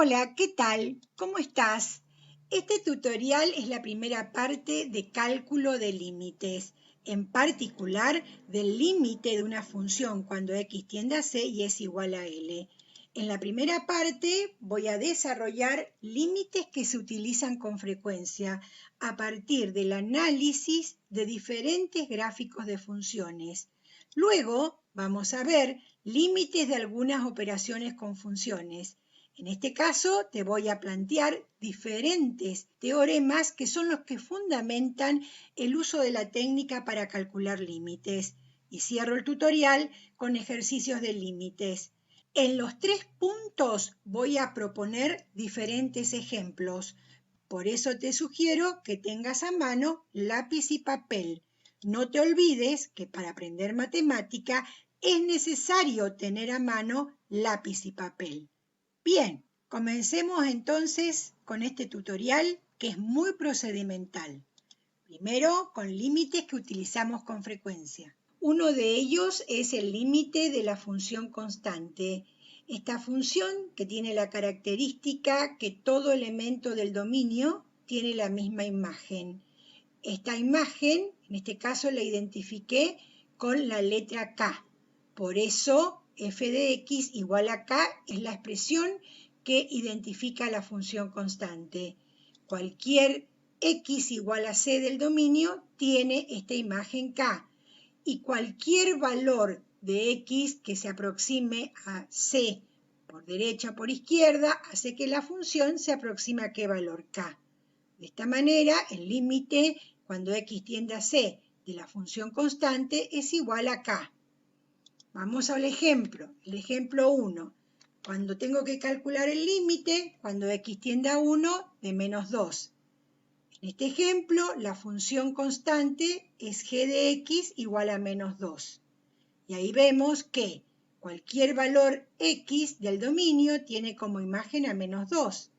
Hola, ¿qué tal? ¿Cómo estás? Este tutorial es la primera parte de cálculo de límites, en particular del límite de una función cuando x tiende a c y es igual a L. En la primera parte voy a desarrollar límites que se utilizan con frecuencia a partir del análisis de diferentes gráficos de funciones. Luego vamos a ver límites de algunas operaciones con funciones. En este caso te voy a plantear diferentes teoremas que son los que fundamentan el uso de la técnica para calcular límites. Y cierro el tutorial con ejercicios de límites. En los 3 puntos voy a proponer diferentes ejemplos. Por eso te sugiero que tengas a mano lápiz y papel. No te olvides que para aprender matemática es necesario tener a mano lápiz y papel. Bien, comencemos entonces con este tutorial que es muy procedimental. Primero, con límites que utilizamos con frecuencia. Uno de ellos es el límite de la función constante. Esta función, que tiene la característica que todo elemento del dominio tiene la misma imagen. Esta imagen, en este caso, la identifiqué con la letra K. Por eso, f de x igual a k es la expresión que identifica la función constante. Cualquier x igual a c del dominio tiene esta imagen k. Y cualquier valor de x que se aproxime a c por derecha o por izquierda hace que la función se aproxime a qué valor k. De esta manera, el límite cuando x tiende a c de la función constante es igual a k. Vamos al ejemplo, el ejemplo 1. Cuando tengo que calcular el límite, cuando x tiende a 1, de menos 2. En este ejemplo, la función constante es g de x igual a menos 2. Y ahí vemos que cualquier valor x del dominio tiene como imagen a menos 2.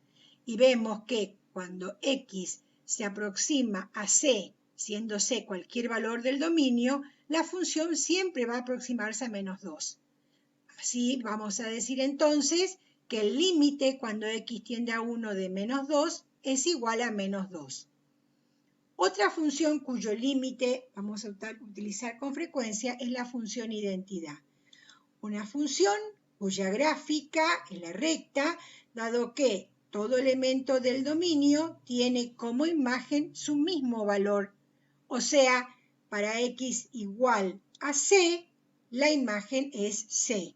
Y vemos que cuando x se aproxima a c, siendo c cualquier valor del dominio, la función siempre va a aproximarse a menos 2. Así vamos a decir entonces que el límite cuando x tiende a 1 de menos 2 es igual a menos 2. Otra función cuyo límite vamos a utilizar con frecuencia es la función identidad. Una función cuya gráfica es la recta, dado que todo elemento del dominio tiene como imagen su mismo valor. O sea, para x igual a c, la imagen es c.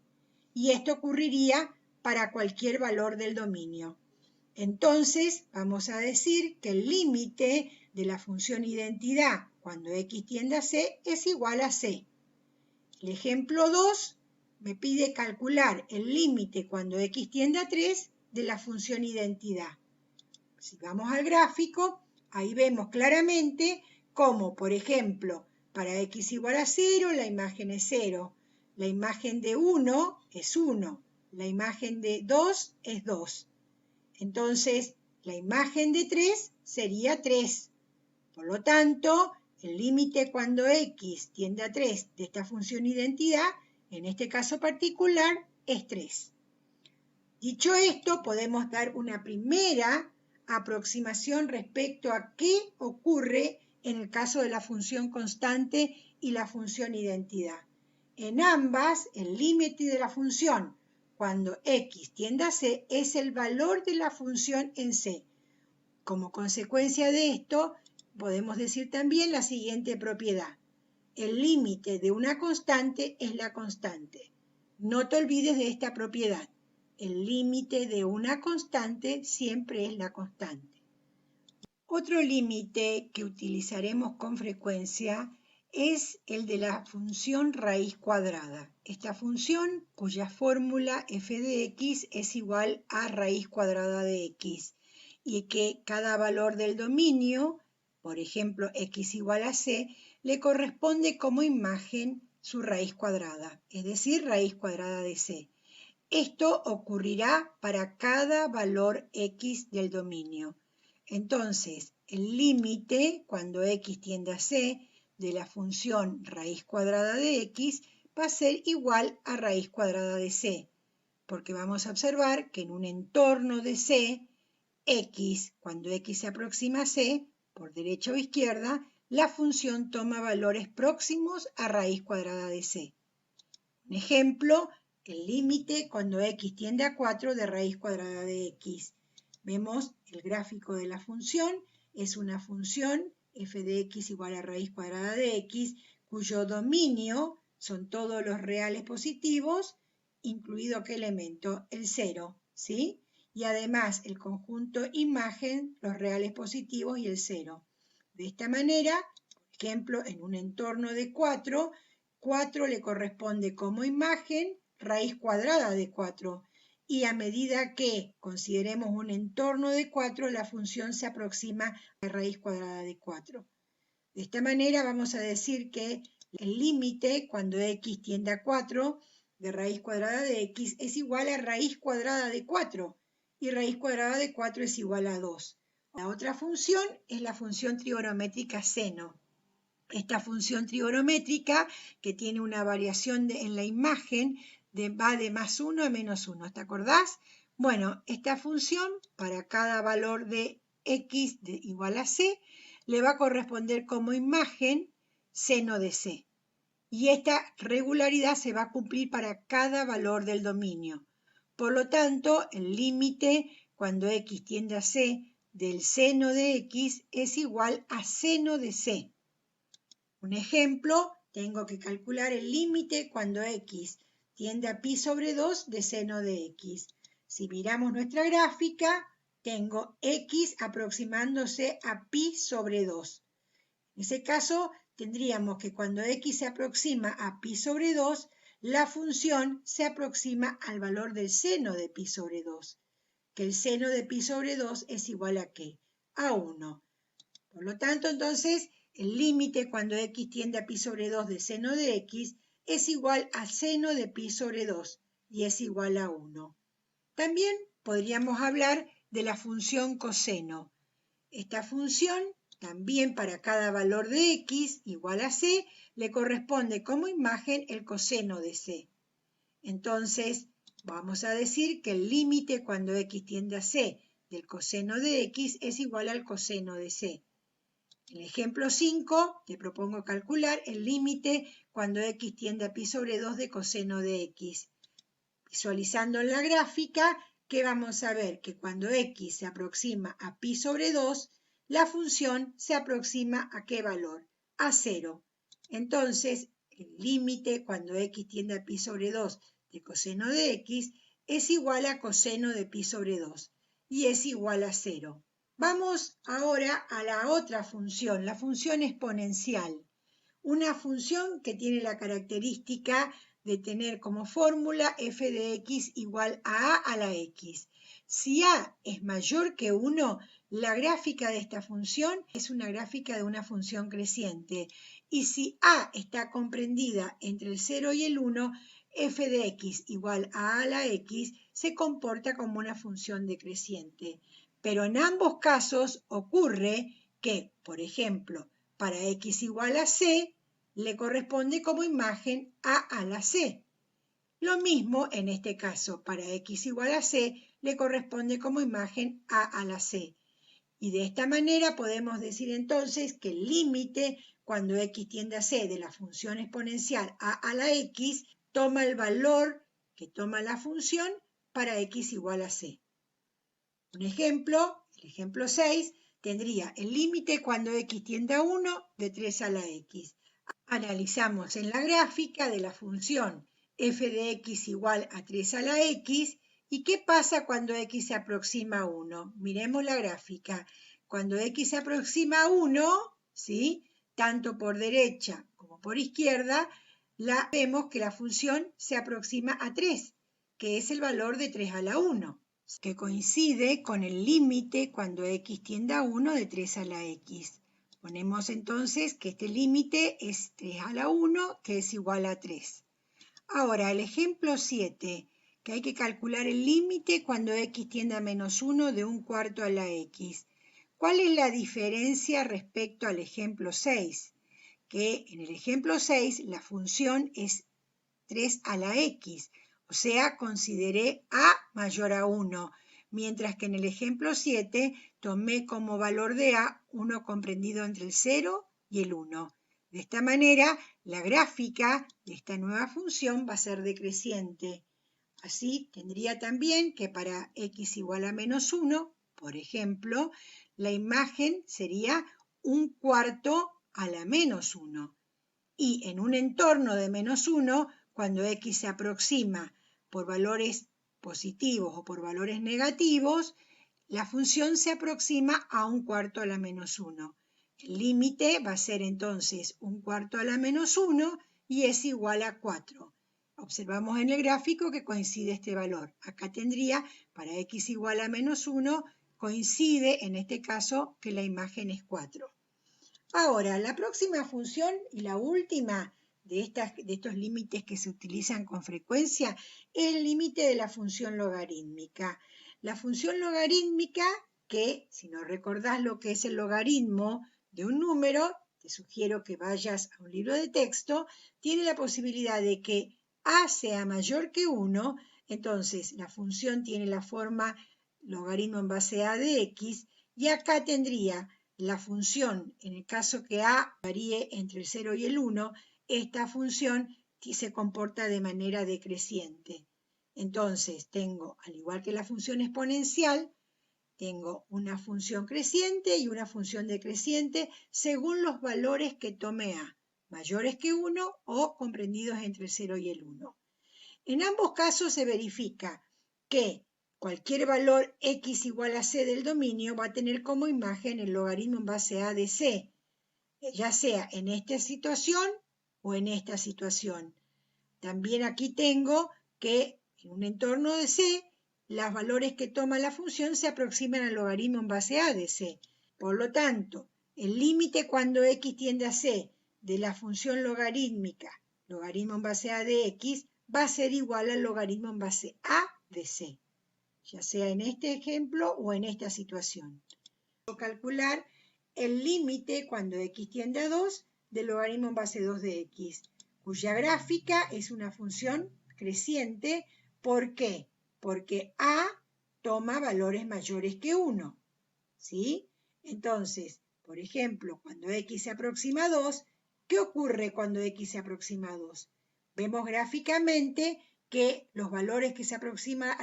Y esto ocurriría para cualquier valor del dominio. Entonces, vamos a decir que el límite de la función identidad cuando x tiende a c es igual a c. El ejemplo 2 me pide calcular el límite cuando x tiende a 3 de la función identidad. Si vamos al gráfico, ahí vemos claramente cómo, por ejemplo, para x igual a 0, la imagen es 0. La imagen de 1 es 1. La imagen de 2 es 2. Entonces, la imagen de 3 sería 3. Por lo tanto, el límite cuando x tiende a 3 de esta función identidad, en este caso particular, es 3. Dicho esto, podemos dar una primera aproximación respecto a qué ocurre en el caso de la función constante y la función identidad. En ambas, el límite de la función cuando x tiende a c es el valor de la función en c. Como consecuencia de esto, podemos decir también la siguiente propiedad. El límite de una constante es la constante. No te olvides de esta propiedad. El límite de una constante siempre es la constante. Otro límite que utilizaremos con frecuencia es el de la función raíz cuadrada. Esta función, cuya fórmula f de x es igual a raíz cuadrada de x, y que cada valor del dominio, por ejemplo x igual a c, le corresponde como imagen su raíz cuadrada, es decir, raíz cuadrada de c. Esto ocurrirá para cada valor x del dominio. Entonces, el límite, cuando x tiende a c, de la función raíz cuadrada de x va a ser igual a raíz cuadrada de c. porque vamos a observar que en un entorno de C, X, cuando X se aproxima a C, por derecha o izquierda, la función toma valores próximos a raíz cuadrada de C. Un ejemplo, el límite cuando X tiende a 4 de raíz cuadrada de X. Vemos el gráfico de la función, es una función f de x igual a raíz cuadrada de x, cuyo dominio son todos los reales positivos, incluido qué elemento, el 0, ¿sí? Y además el conjunto imagen, los reales positivos y el 0. De esta manera, por ejemplo, en un entorno de 4, 4 le corresponde como imagen raíz cuadrada de 4. Y a medida que consideremos un entorno de 4, la función se aproxima a la raíz cuadrada de 4. De esta manera vamos a decir que el límite cuando x tiende a 4 de raíz cuadrada de x es igual a raíz cuadrada de 4 y raíz cuadrada de 4 es igual a 2. La otra función es la función trigonométrica seno. Esta función trigonométrica que tiene una variación en la imagen va de más 1 a menos 1, ¿te acordás? Bueno, esta función para cada valor de x igual a c le va a corresponder como imagen seno de c. Y esta regularidad se va a cumplir para cada valor del dominio. Por lo tanto, el límite cuando x tiende a c del seno de x es igual a seno de c. Un ejemplo, tengo que calcular el límite cuando x tiende a pi sobre 2 de seno de x. Si miramos nuestra gráfica, tengo x aproximándose a pi sobre 2. En ese caso, tendríamos que cuando x se aproxima a pi sobre 2, la función se aproxima al valor del seno de pi sobre 2, que el seno de pi sobre 2 es igual a ¿qué? A 1. Por lo tanto, entonces, el límite cuando x tiende a pi sobre 2 de seno de x es igual a seno de pi sobre 2 y es igual a 1. También podríamos hablar de la función coseno. Esta función, también para cada valor de x igual a c, le corresponde como imagen el coseno de c. Entonces, vamos a decir que el límite cuando x tiende a c del coseno de x es igual al coseno de c. En el ejemplo 5, te propongo calcular el límite cuando x tiende a pi sobre 2 de coseno de x. Visualizando en la gráfica, que vamos a ver que cuando x se aproxima a pi sobre 2, la función se aproxima a ¿qué valor? A 0. Entonces, el límite cuando x tiende a pi sobre 2 de coseno de x es igual a coseno de pi sobre 2 y es igual a 0. Vamos ahora a la otra función, la función exponencial. Una función que tiene la característica de tener como fórmula f de x igual a la x. Si a es mayor que 1, la gráfica de esta función es una gráfica de una función creciente. Y si a está comprendida entre el 0 y el 1, f de x igual a la x se comporta como una función decreciente. Pero en ambos casos ocurre que, por ejemplo, para x igual a c, le corresponde como imagen a la c. Lo mismo en este caso, para x igual a c, le corresponde como imagen a la c. Y de esta manera podemos decir entonces que el límite cuando x tiende a c de la función exponencial a la x toma el valor que toma la función para x igual a c. Un ejemplo, el ejemplo 6, tendría el límite cuando x tiende a 1 de 3 a la x. Analizamos en la gráfica de la función f de x igual a 3 a la x. ¿Y qué pasa cuando x se aproxima a 1? Miremos la gráfica. Cuando x se aproxima a 1, ¿sí? Tanto por derecha como por izquierda, vemos que la función se aproxima a 3, que es el valor de 3 a la 1. Que coincide con el límite cuando x tiende a 1 de 3 a la x. Ponemos entonces que este límite es 3 a la 1, que es igual a 3. Ahora, el ejemplo 7, que hay que calcular el límite cuando x tiende a menos 1 de 1/4 a la x. ¿Cuál es la diferencia respecto al ejemplo 6? Que en el ejemplo 6 la función es 3 a la x. O sea, consideré A mayor a 1, mientras que en el ejemplo 7 tomé como valor de A 1 comprendido entre el 0 y el 1. De esta manera, la gráfica de esta nueva función va a ser decreciente. Así, tendría también que para x igual a menos 1, por ejemplo, la imagen sería 1/4 a la menos 1. Y en un entorno de menos 1, cuando x se aproxima por valores positivos o por valores negativos, la función se aproxima a 1/4 a la menos 1. El límite va a ser entonces 1/4 a la menos 1 y es igual a 4. Observamos en el gráfico que coincide este valor. Acá tendría, para x igual a menos 1, coincide en este caso que la imagen es 4. Ahora, la próxima función y la última de estos límites que se utilizan con frecuencia es el límite de la función logarítmica. La función logarítmica, que si no recordás lo que es el logaritmo de un número, te sugiero que vayas a un libro de texto, tiene la posibilidad de que a sea mayor que 1, entonces la función tiene la forma logaritmo en base a de x, y acá tendría la función, en el caso que a varíe entre el 0 y el 1, esta función se comporta de manera decreciente. Entonces tengo, al igual que la función exponencial, tengo una función creciente y una función decreciente según los valores que tome a, mayores que 1 o comprendidos entre el 0 y el 1. En ambos casos se verifica que cualquier valor x igual a c del dominio va a tener como imagen el logaritmo en base a de c, ya sea en esta situación o en esta situación. También aquí tengo que en un entorno de c, los valores que toma la función se aproximan al logaritmo en base a de c. Por lo tanto, el límite cuando x tiende a c de la función logarítmica, logaritmo en base a de x, va a ser igual al logaritmo en base a de c, ya sea en este ejemplo o en esta situación. Puedo calcular el límite cuando x tiende a 2 del logaritmo en base 2 de x, cuya gráfica es una función creciente. ¿Por qué? Porque a toma valores mayores que 1, ¿sí? Entonces, por ejemplo, cuando x se aproxima a 2, ¿qué ocurre cuando x se aproxima a 2? Vemos gráficamente que los valores a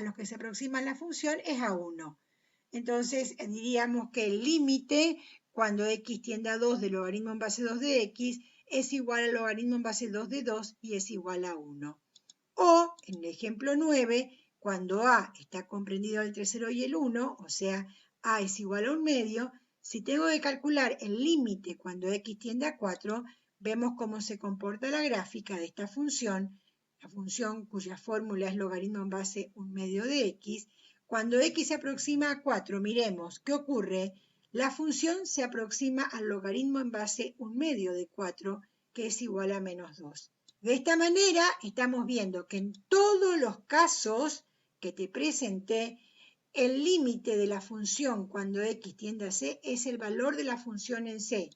los que se aproxima la función es a 1. Entonces, diríamos que el límite cuando x tiende a 2 del logaritmo en base 2 de x es igual al logaritmo en base 2 de 2 y es igual a 1. O, en el ejemplo 9, cuando a está comprendido entre 0 y el 1, o sea, a es igual a 1/2, si tengo que calcular el límite cuando x tiende a 4, vemos cómo se comporta la gráfica de esta función, la función cuya fórmula es logaritmo en base 1/2 de x. Cuando x se aproxima a 4, miremos, ¿qué ocurre? La función se aproxima al logaritmo en base 1/2 de 4, que es igual a menos 2. De esta manera, estamos viendo que en todos los casos que te presenté, el límite de la función cuando x tiende a c es el valor de la función en c.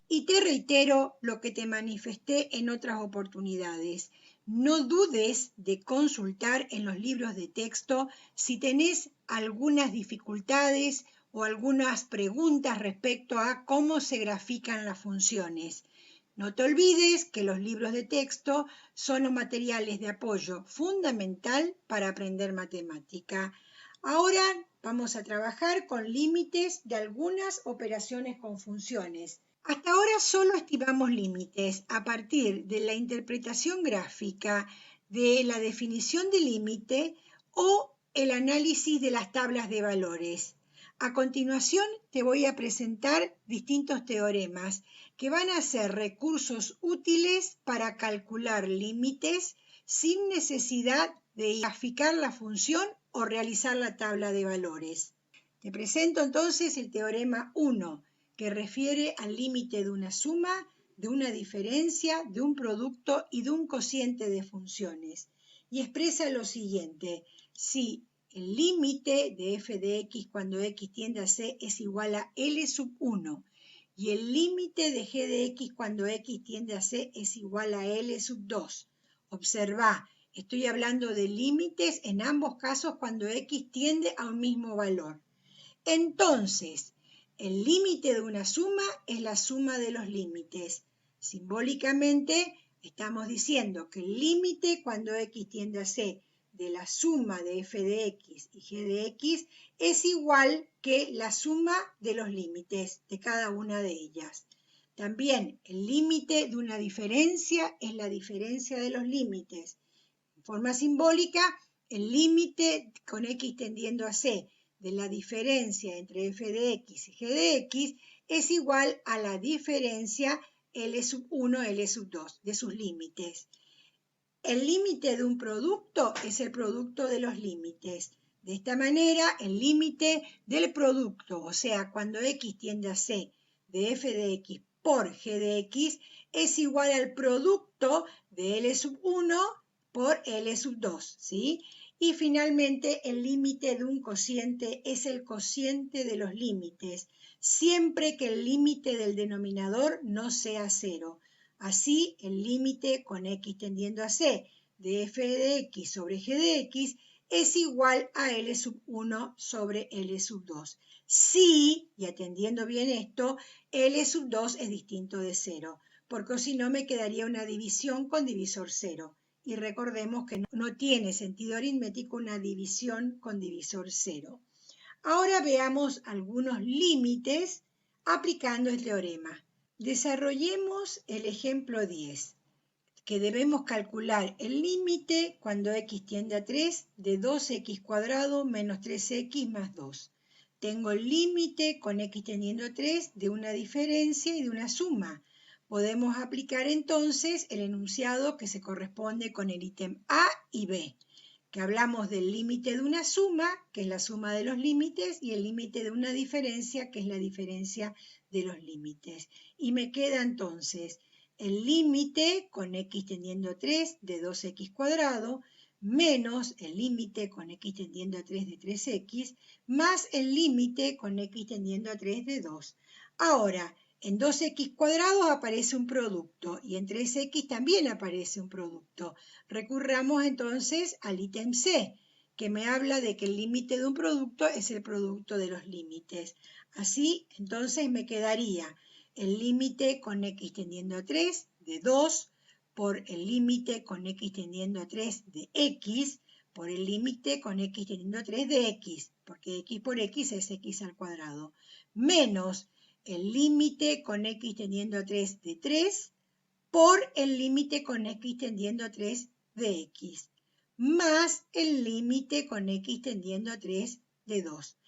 Y te reitero lo que te manifesté en otras oportunidades. No dudes de consultar en los libros de texto si tenés algunas dificultades o algunas preguntas respecto a cómo se grafican las funciones. No te olvides que los libros de texto son los materiales de apoyo fundamental para aprender matemática. Ahora vamos a trabajar con límites de algunas operaciones con funciones. Hasta ahora solo estimamos límites a partir de la interpretación gráfica, de la definición de límite o el análisis de las tablas de valores. A continuación te voy a presentar distintos teoremas que van a ser recursos útiles para calcular límites sin necesidad de graficar la función o realizar la tabla de valores. Te presento entonces el teorema 1, que refiere al límite de una suma, de una diferencia, de un producto y de un cociente de funciones. Y expresa lo siguiente: si el límite de f de x cuando x tiende a c es igual a L sub 1 y el límite de g de x cuando x tiende a c es igual a L sub 2. Observa Estoy hablando de límites en ambos casos cuando x tiende a un mismo valor. Entonces, el límite de una suma es la suma de los límites. Simbólicamente, estamos diciendo que el límite cuando x tiende a c de la suma de f de x y g de x es igual que la suma de los límites de cada una de ellas. También el límite de una diferencia es la diferencia de los límites. En forma simbólica, el límite con x tendiendo a c de la diferencia entre f de x y g de x es igual a la diferencia L1, L2 de sus límites. El límite de un producto es el producto de los límites. De esta manera, el límite del producto, o sea, cuando x tiende a c de f de x por g de x, es igual al producto de L1 por L2, ¿sí? Y finalmente, el límite de un cociente es el cociente de los límites, siempre que el límite del denominador no sea cero. Así, el límite con x tendiendo a c de f de x sobre g de x es igual a L1 sobre L2. Sí, y atendiendo bien esto, L2 es distinto de 0, porque si no me quedaría una división con divisor 0. Y recordemos que no tiene sentido aritmético una división con divisor 0. Ahora veamos algunos límites aplicando el teorema. Desarrollemos el ejemplo 10, que debemos calcular el límite cuando x tiende a 3 de 2x cuadrado menos 3x más 2. Tengo el límite con x tendiendo a 3 de una diferencia y de una suma. Podemos aplicar entonces el enunciado que se corresponde con el ítem A y B, que hablamos del límite de una suma, que es la suma de los límites, y el límite de una diferencia, que es la diferencia de los límites. Y me queda entonces el límite con x tendiendo a 3 de 2x cuadrado menos el límite con x tendiendo a 3 de 3x más el límite con x tendiendo a 3 de 2. Ahora, en 2x cuadrado aparece un producto y en 3x también aparece un producto. Recurramos entonces al ítem C, que me habla de que el límite de un producto es el producto de los límites. Así, entonces me quedaría el límite con x tendiendo a 3 de 2 por el límite con x tendiendo a 3 de x por el límite con x tendiendo a 3 de x, porque x por x es x al cuadrado, menos el límite con x tendiendo a 3 de 3 por el límite con x tendiendo a 3 de x, más el límite con x tendiendo a 3 de 2.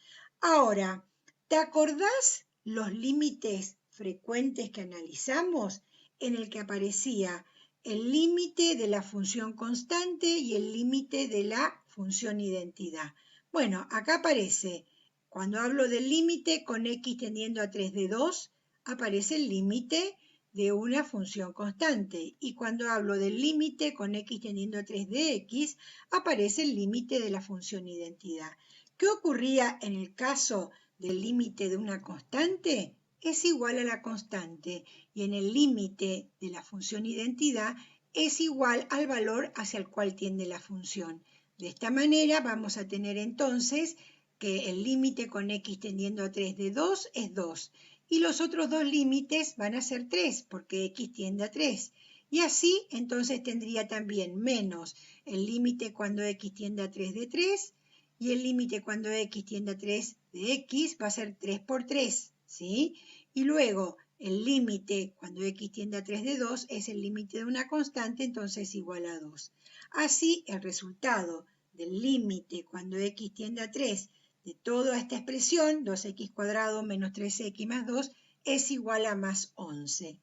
Ahora, ¿te acordás los límites frecuentes que analizamos en el que aparecía el límite de la función constante y el límite de la función identidad? Bueno, acá aparece, cuando hablo del límite con x tendiendo a 3 de 2, aparece el límite de una función constante. Y cuando hablo del límite con x tendiendo a 3 de x, aparece el límite de la función identidad. ¿Qué ocurría en el caso del límite de una constante? Es igual a la constante, y en el límite de la función identidad es igual al valor hacia el cual tiende la función. De esta manera vamos a tener entonces que el límite con x tendiendo a 3 de 2 es 2, y los otros dos límites van a ser 3, porque x tiende a 3. Y así entonces tendría también menos el límite cuando x tiende a 3 de 3, y el límite cuando x tiende a 3 de x va a ser 3 por 3, ¿sí? Y luego el límite cuando x tiende a 3 de 2 es el límite de una constante, entonces es igual a 2. Así, el resultado del límite cuando x tiende a 3 de toda esta expresión, 2x cuadrado menos 3x más 2, es igual a más 11.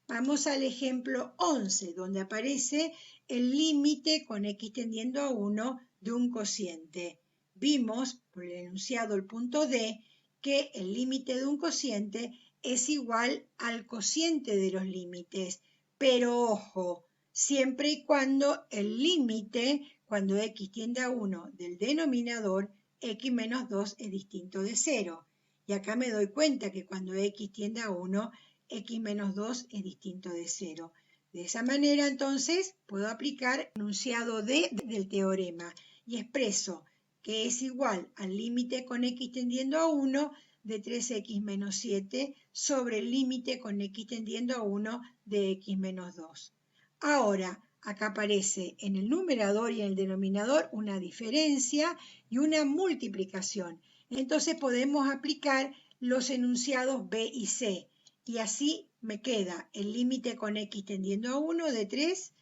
Vamos al ejemplo 11, donde aparece el límite con x tendiendo a 1 de un cociente. Vimos, por el enunciado el punto D, que el límite de un cociente es igual al cociente de los límites, pero ojo, siempre y cuando el límite, cuando x tiende a 1 del denominador, x menos 2 es distinto de 0. Y acá me doy cuenta que cuando x tiende a 1, x menos 2 es distinto de 0. De esa manera, entonces, puedo aplicar el enunciado D del teorema y expreso que es igual al límite con x tendiendo a 1 de 3x menos 7 sobre el límite con x tendiendo a 1 de x menos 2. Ahora, acá aparece en el numerador y en el denominador una diferencia y una multiplicación. Entonces podemos aplicar los enunciados B y C. Y así me queda el límite con x tendiendo a 1 de 3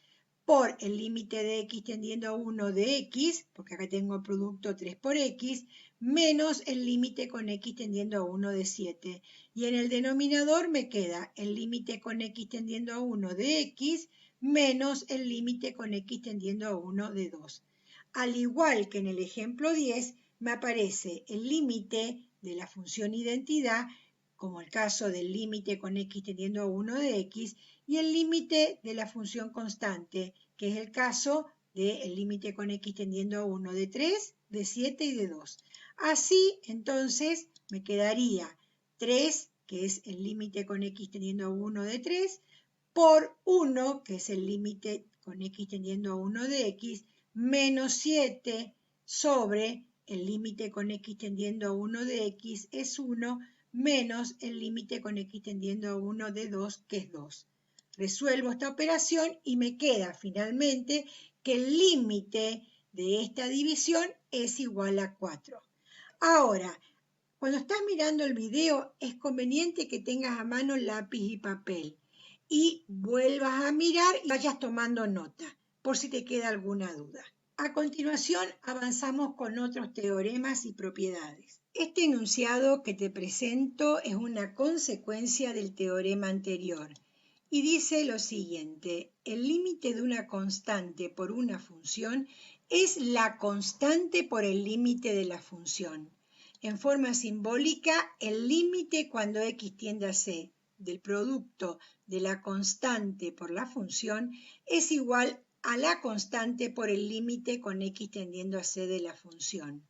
por el límite de x tendiendo a 1 de x, porque acá tengo el producto 3 por x, menos el límite con x tendiendo a 1 de 7. Y en el denominador me queda el límite con x tendiendo a 1 de x menos el límite con x tendiendo a 1 de 2. Al igual que en el ejemplo 10, me aparece el límite de la función identidad, como el caso del límite con x tendiendo a 1 de x, y el límite de la función constante, que es el caso del límite con x tendiendo a 1 de 3, de 7 y de 2. Así, entonces, me quedaría 3, que es el límite con x tendiendo a 1 de 3, por 1, que es el límite con x tendiendo a 1 de x, menos 7 sobre el límite con x tendiendo a 1 de x es 1, menos el límite con x tendiendo a 1 de 2, que es 2. Resuelvo esta operación y me queda finalmente que el límite de esta división es igual a 4. Ahora, cuando estás mirando el video, es conveniente que tengas a mano lápiz y papel y vuelvas a mirar y vayas tomando nota, por si te queda alguna duda. A continuación, avanzamos con otros teoremas y propiedades. Este enunciado que te presento es una consecuencia del teorema anterior y dice lo siguiente: el límite de una constante por una función es la constante por el límite de la función. En forma simbólica, el límite cuando x tiende a c del producto de la constante por la función es igual a la constante por el límite con x tendiendo a c de la función.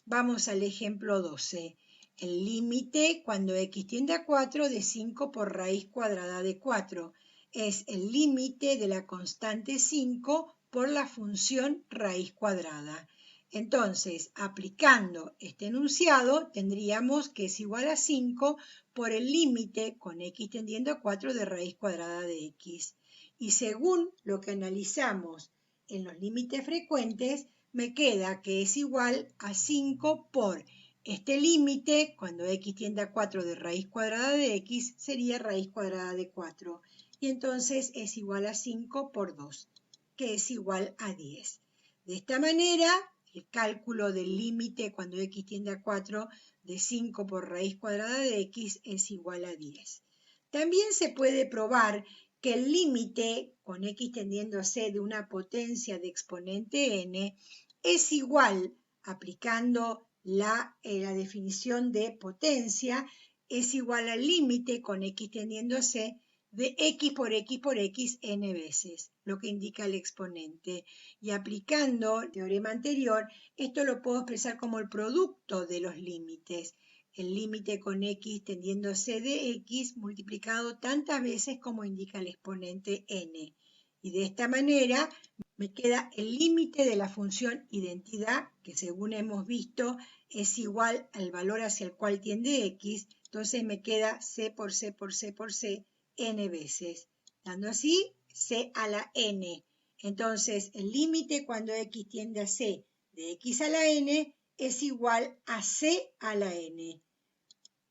Vamos al ejemplo 12. El límite cuando x tiende a 4 de 5 por raíz cuadrada de 4 es el límite de la constante 5 por la función raíz cuadrada. Entonces, aplicando este enunciado, tendríamos que es igual a 5 por el límite con x tendiendo a 4 de raíz cuadrada de x. Y según lo que analizamos en los límites frecuentes, me queda que es igual a 5 por este límite, cuando x tiende a 4 de raíz cuadrada de x, sería raíz cuadrada de 4. Y entonces es igual a 5 por 2, que es igual a 10. De esta manera, el cálculo del límite cuando x tiende a 4 de 5 por raíz cuadrada de x es igual a 10. También se puede probar que el límite con x tendiendo a c de una potencia de exponente n es igual, aplicando la definición de potencia, es igual al límite con x tendiendo a c de x por x n veces, lo que indica el exponente. Y aplicando el teorema anterior, esto lo puedo expresar como el producto de los límites. El límite con x tendiendo a c de x multiplicado tantas veces como indica el exponente n. Y de esta manera me queda el límite de la función identidad, que según hemos visto es igual al valor hacia el cual tiende x. Entonces me queda c por c por c por c n veces, dando así c a la n. Entonces el límite cuando x tiende a c de x a la n es igual a c a la n.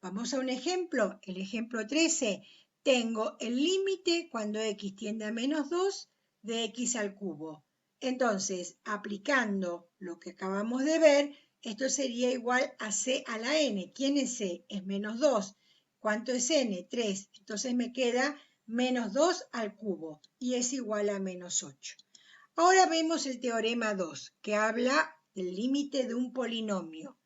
Vamos a un ejemplo, el ejemplo 13. Tengo el límite cuando x tiende a menos 2 de x al cubo. Entonces, aplicando lo que acabamos de ver, esto sería igual a c a la n. ¿Quién es c? Es menos 2. ¿Cuánto es n? 3. Entonces me queda menos 2 al cubo y es igual a menos 8. Ahora vemos el teorema 2, que habla del límite de un polinomio.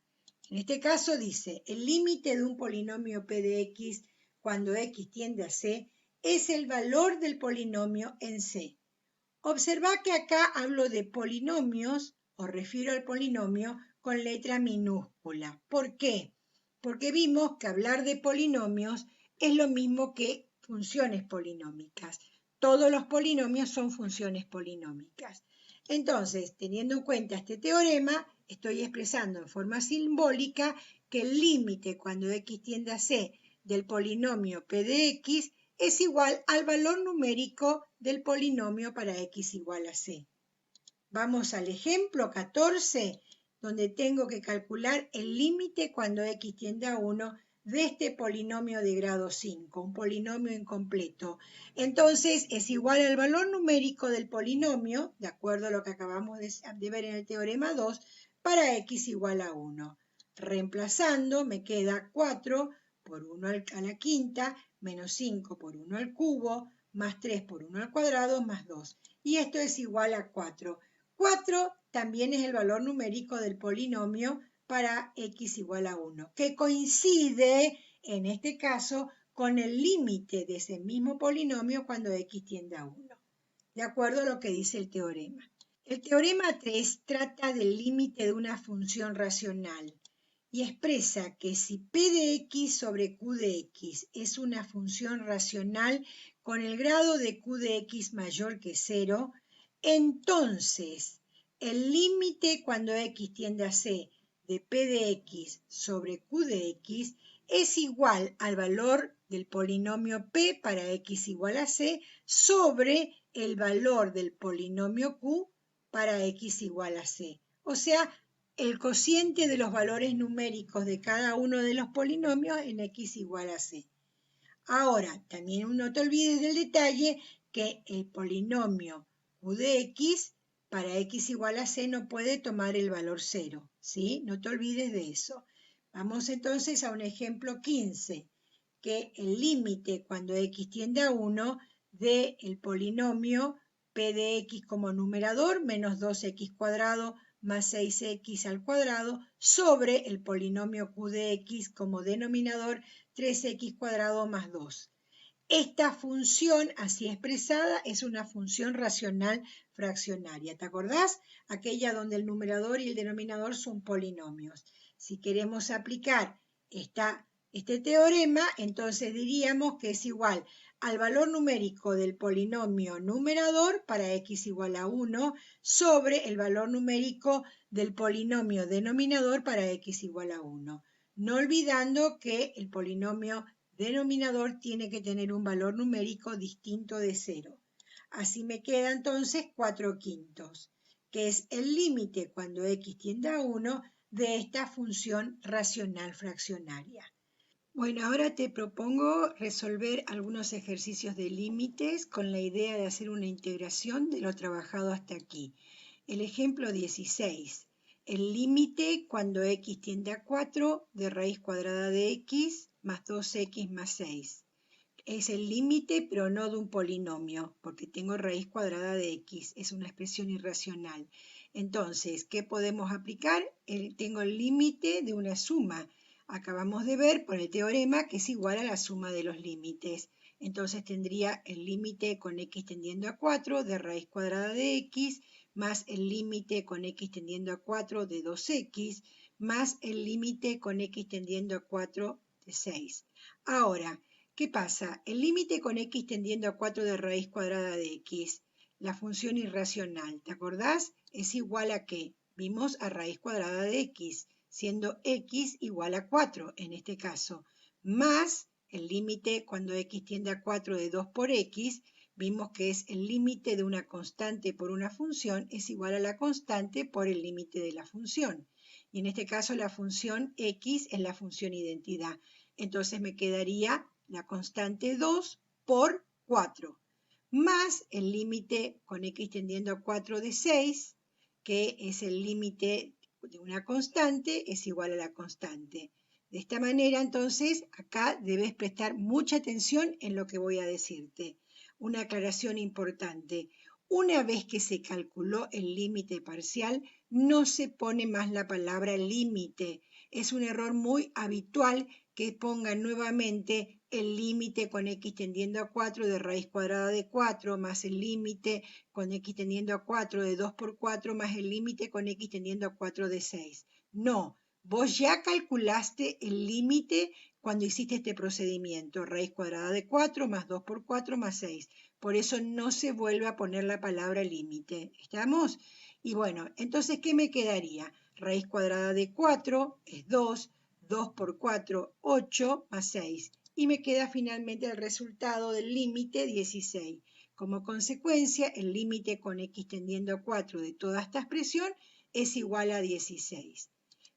En este caso dice, el límite de un polinomio p de x cuando x tiende a c es el valor del polinomio en c. Observa que acá hablo de polinomios o refiero al polinomio con letra minúscula. ¿Por qué? Porque vimos que hablar de polinomios es lo mismo que funciones polinómicas. Todos los polinomios son funciones polinómicas. Entonces, teniendo en cuenta este teorema, estoy expresando en forma simbólica que el límite cuando x tiende a c del polinomio p de x es igual al valor numérico del polinomio para x igual a c. Vamos al ejemplo 14, donde tengo que calcular el límite cuando x tiende a 1 de este polinomio de grado 5, un polinomio incompleto. Entonces es igual al valor numérico del polinomio, de acuerdo a lo que acabamos de ver en el teorema 2, para x igual a 1. Reemplazando me queda 4 por 1 a la quinta, menos 5 por 1 al cubo, más 3 por 1 al cuadrado, más 2. Y esto es igual a 4. 4 también es el valor numérico del polinomio para x igual a 1, que coincide en este caso con el límite de ese mismo polinomio cuando x tiende a 1, de acuerdo a lo que dice el teorema. El teorema 3 trata del límite de una función racional y expresa que si p de x sobre q de x es una función racional con el grado de q de x mayor que 0, entonces el límite cuando x tiende a c de p de x sobre q de x es igual al valor del polinomio p para x igual a c sobre el valor del polinomio q para x igual a c. O sea, el cociente de los valores numéricos de cada uno de los polinomios en x igual a c. Ahora, también no te olvides del detalle que el polinomio q de x para x igual a c no puede tomar el valor 0, ¿sí? No te olvides de eso. Vamos entonces a un ejemplo 15, que el límite cuando x tiende a 1 del polinomio p de x como numerador menos 2x cuadrado más 6x al cuadrado sobre el polinomio q de x como denominador 3x cuadrado más 2. Esta función, así expresada, es una función racional fraccionaria. ¿Te acordás? Aquella donde el numerador y el denominador son polinomios. Si queremos aplicar este teorema, entonces diríamos que es igual al valor numérico del polinomio numerador para x igual a 1 sobre el valor numérico del polinomio denominador para x igual a 1. No olvidando que el polinomio denominador tiene que tener un valor numérico distinto de 0. Así me queda entonces 4/5, que es el límite cuando x tiende a 1 de esta función racional fraccionaria. Bueno, ahora te propongo resolver algunos ejercicios de límites con la idea de hacer una integración de lo trabajado hasta aquí. El ejemplo 16. El límite cuando x tiende a 4 de raíz cuadrada de x más 2x más 6. Es el límite, pero no de un polinomio, porque tengo raíz cuadrada de x. Es una expresión irracional. Entonces, ¿qué podemos aplicar? Tengo el límite de una suma. Acabamos de ver por el teorema que es igual a la suma de los límites. Entonces tendría el límite con x tendiendo a 4 de raíz cuadrada de x más el límite con x tendiendo a 4 de 2x más el límite con x tendiendo a 4 de 6. Ahora, ¿qué pasa? El límite con x tendiendo a 4 de raíz cuadrada de x, la función irracional, ¿te acordás? Es igual a ¿qué? Vimos a raíz cuadrada de x, siendo x igual a 4 en este caso, más el límite cuando x tiende a 4 de 2 por x, vimos que es el límite de una constante por una función es igual a la constante por el límite de la función. Y en este caso la función x es la función identidad. Entonces me quedaría la constante 2 por 4, más el límite con x tendiendo a 4 de 6, que es el límite de una constante, es igual a la constante. De esta manera, entonces, acá debes prestar mucha atención en lo que voy a decirte. Una aclaración importante. Una vez que se calculó el límite parcial, no se pone más la palabra límite. Es un error muy habitual que pongan nuevamente el límite con x tendiendo a 4 de raíz cuadrada de 4 más el límite con x tendiendo a 4 de 2 por 4 más el límite con x tendiendo a 4 de 6. No, Vos ya calculaste el límite cuando hiciste este procedimiento, raíz cuadrada de 4 más 2 por 4 más 6. Por eso no se vuelve a poner la palabra límite. ¿Estamos? Y bueno, entonces, ¿qué me quedaría? Raíz cuadrada de 4 es 2, 2 por 4, 8 más 6. Y me queda finalmente el resultado del límite 16. Como consecuencia, el límite con x tendiendo a 4 de toda esta expresión es igual a 16.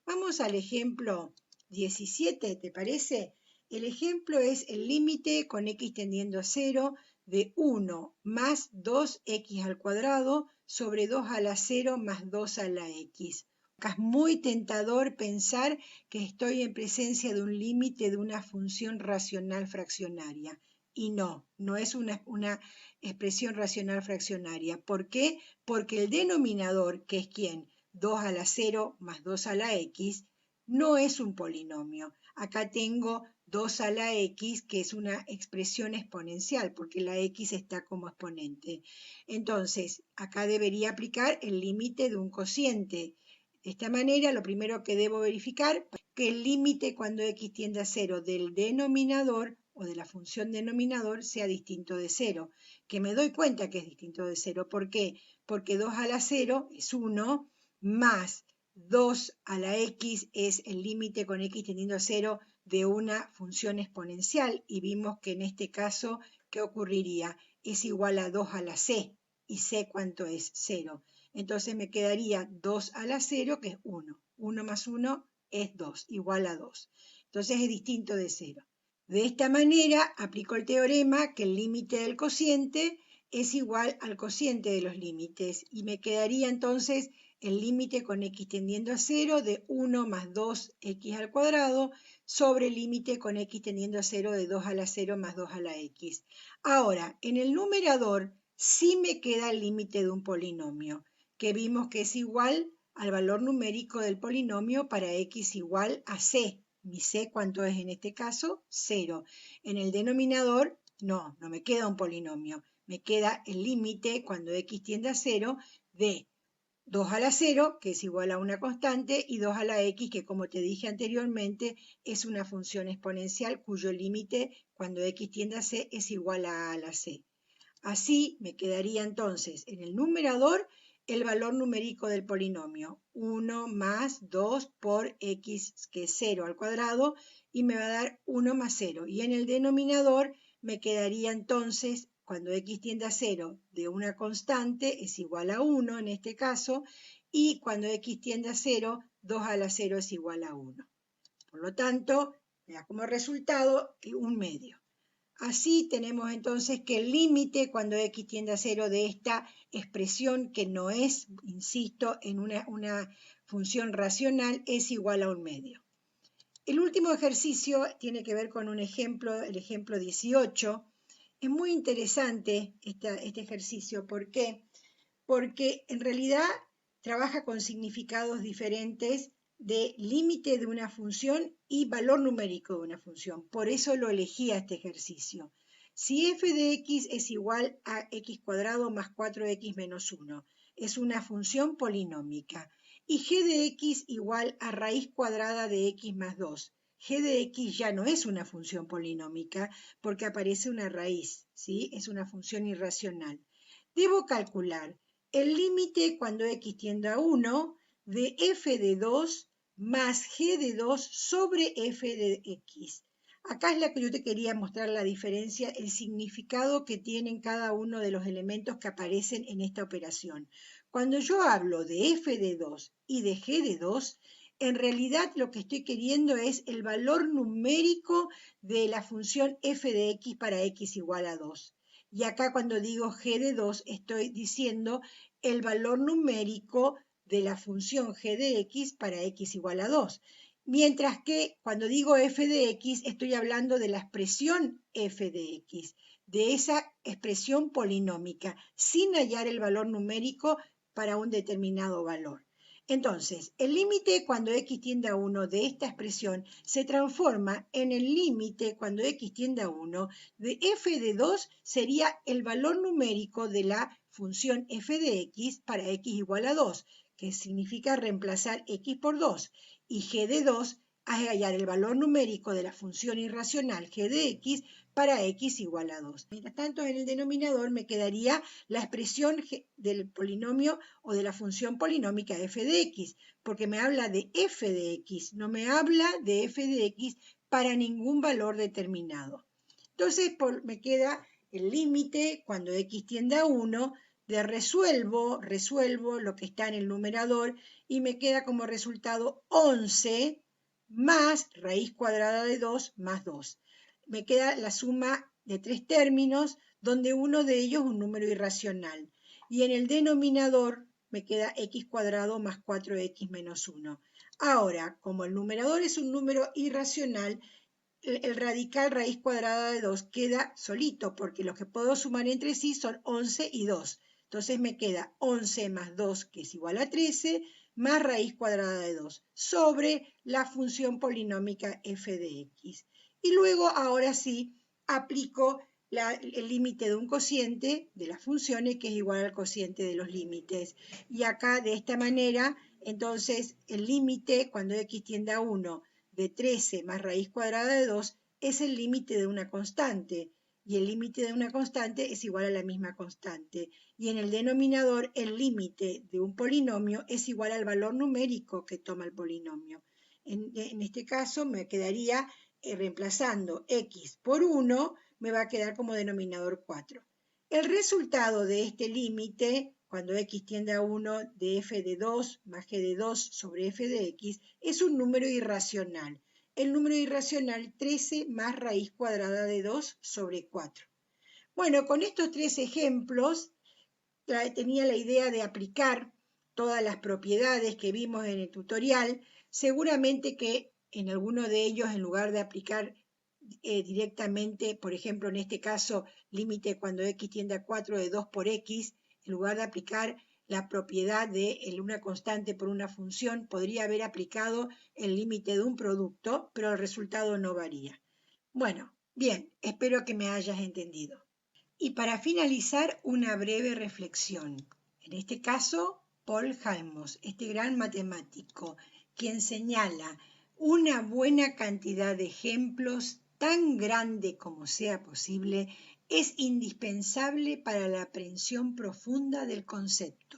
Vamos al ejemplo 17, ¿te parece? El ejemplo es el límite con x tendiendo a 0 de 1 más 2x al cuadrado sobre 2 a la 0 más 2 a la x. Es muy tentador pensar que estoy en presencia de un límite de una función racional fraccionaria. Y no es una expresión racional fraccionaria. ¿Por qué? Porque el denominador, que es ¿quién? 2 a la 0 más 2 a la x, no es un polinomio. Acá tengo 2 a la x, que es una expresión exponencial, porque la x está como exponente. Entonces, acá debería aplicar el límite de un cociente. De esta manera, lo primero que debo verificar es que el límite cuando x tiende a 0 del denominador o de la función denominador sea distinto de 0. Que me doy cuenta que es distinto de 0. ¿Por qué? Porque 2 a la 0 es 1, más 2 a la x es el límite con x tendiendo a 0 de una función exponencial. Y vimos que en este caso, ¿qué ocurriría? Es igual a 2 a la c. ¿Y c cuánto es? 0. Entonces me quedaría 2 a la 0, que es 1. 1 más 1 es 2, igual a 2. Entonces es distinto de 0. De esta manera aplico el teorema que el límite del cociente es igual al cociente de los límites. Y me quedaría entonces el límite con x tendiendo a 0 de 1 más 2x al cuadrado sobre el límite con x tendiendo a 0 de 2 a la 0 más 2 a la x. Ahora, en el numerador sí me queda el límite de un polinomio, que vimos que es igual al valor numérico del polinomio para x igual a c. Mi c, ¿cuánto es en este caso? 0. En el denominador, no me queda un polinomio. Me queda el límite cuando x tiende a 0 de 2 a la 0, que es igual a una constante, y 2 a la x, que como te dije anteriormente, es una función exponencial cuyo límite cuando x tiende a c es igual a la c. Así me quedaría entonces en el numerador el valor numérico del polinomio, 1 más 2 por x, que es 0 al cuadrado, y me va a dar 1 más 0. Y en el denominador me quedaría entonces, cuando x tiende a 0, de una constante, es igual a 1 en este caso, y cuando x tiende a 0, 2 a la 0 es igual a 1. Por lo tanto, me da como resultado un medio. Así tenemos entonces que el límite cuando x tiende a 0 de esta expresión, que no es, insisto, en una función racional, es igual a un medio. El último ejercicio tiene que ver con un ejemplo, el ejemplo 18. Es muy interesante este ejercicio. ¿Por qué? Porque en realidad trabaja con significados diferentes de límite de una función y valor numérico de una función. Por eso lo elegí a este ejercicio. Si f de x es igual a x cuadrado más 4x menos 1, es una función polinómica. Y g de x igual a raíz cuadrada de x más 2. G de x ya no es una función polinómica porque aparece una raíz, ¿sí? Es una función irracional. Debo calcular el límite cuando x tiende a 1 de f de 2 más g de 2 sobre f de x. Acá es la que yo te quería mostrar la diferencia, el significado que tienen cada uno de los elementos que aparecen en esta operación. Cuando yo hablo de f de 2 y de g de 2, en realidad lo que estoy queriendo es el valor numérico de la función f de x para x igual a 2. Y acá cuando digo g de 2 estoy diciendo el valor numérico de la función g de x para x igual a 2. Mientras que cuando digo f de x estoy hablando de la expresión f de x, de esa expresión polinómica, sin hallar el valor numérico para un determinado valor. Entonces, el límite cuando x tiende a 1 de esta expresión se transforma en el límite cuando x tiende a 1 de f de 2 sería el valor numérico de la función f de x para x igual a 2, que significa reemplazar x por 2. y g de 2 a hallar el valor numérico de la función irracional g de x para x igual a 2. Mientras tanto, en el denominador me quedaría la expresión del polinomio o de la función polinómica f de x, porque me habla de f de x, no me habla de f de x para ningún valor determinado. Entonces me queda el límite cuando x tiende a 1 de resuelvo lo que está en el numerador y me queda como resultado 11 más raíz cuadrada de 2 más 2. Me queda la suma de 3 términos, donde uno de ellos es un número irracional. Y en el denominador me queda x cuadrado más 4x menos 1. Ahora, como el numerador es un número irracional, el radical raíz cuadrada de 2 queda solito, porque los que puedo sumar entre sí son 11 y 2. Entonces me queda 11 más 2, que es igual a 13, más raíz cuadrada de 2, sobre la función polinómica f de x. Y luego, ahora sí, aplico el límite de un cociente de las funciones, que es igual al cociente de los límites. Y acá, de esta manera, entonces, el límite, cuando x tiende a 1, de 13 más raíz cuadrada de 2, es el límite de una constante. Y el límite de una constante es igual a la misma constante. Y en el denominador, el límite de un polinomio es igual al valor numérico que toma el polinomio. En este caso, me quedaría reemplazando x por 1, me va a quedar como denominador 4. El resultado de este límite, cuando x tiende a 1, de f de 2 más g de 2 sobre f de x, es un número irracional. El número irracional 13 más raíz cuadrada de 2 sobre 4. Bueno, con estos 3 ejemplos tenía la idea de aplicar todas las propiedades que vimos en el tutorial. Seguramente que en alguno de ellos, en lugar de aplicar directamente, por ejemplo, en este caso, límite cuando x tiende a 4 de 2 por x, en lugar de aplicar la propiedad de una constante por una función, podría haber aplicado el límite de un producto, pero el resultado no varía. Bueno, bien, espero que me hayas entendido. Y para finalizar, una breve reflexión. En este caso, Paul Halmos, este gran matemático, quien señala una buena cantidad de ejemplos, tan grande como sea posible, es indispensable para la aprehensión profunda del concepto.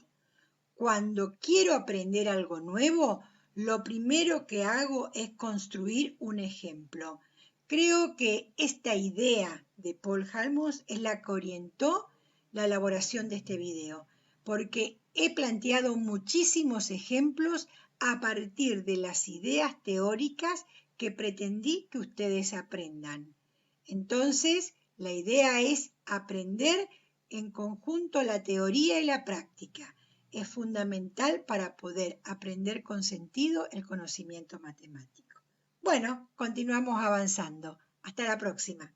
Cuando quiero aprender algo nuevo, lo primero que hago es construir un ejemplo. Creo que esta idea de Paul Halmos es la que orientó la elaboración de este video, porque he planteado muchísimos ejemplos a partir de las ideas teóricas que pretendí que ustedes aprendan. Entonces, la idea es aprender en conjunto la teoría y la práctica. Es fundamental para poder aprender con sentido el conocimiento matemático. Bueno, continuamos avanzando. Hasta la próxima.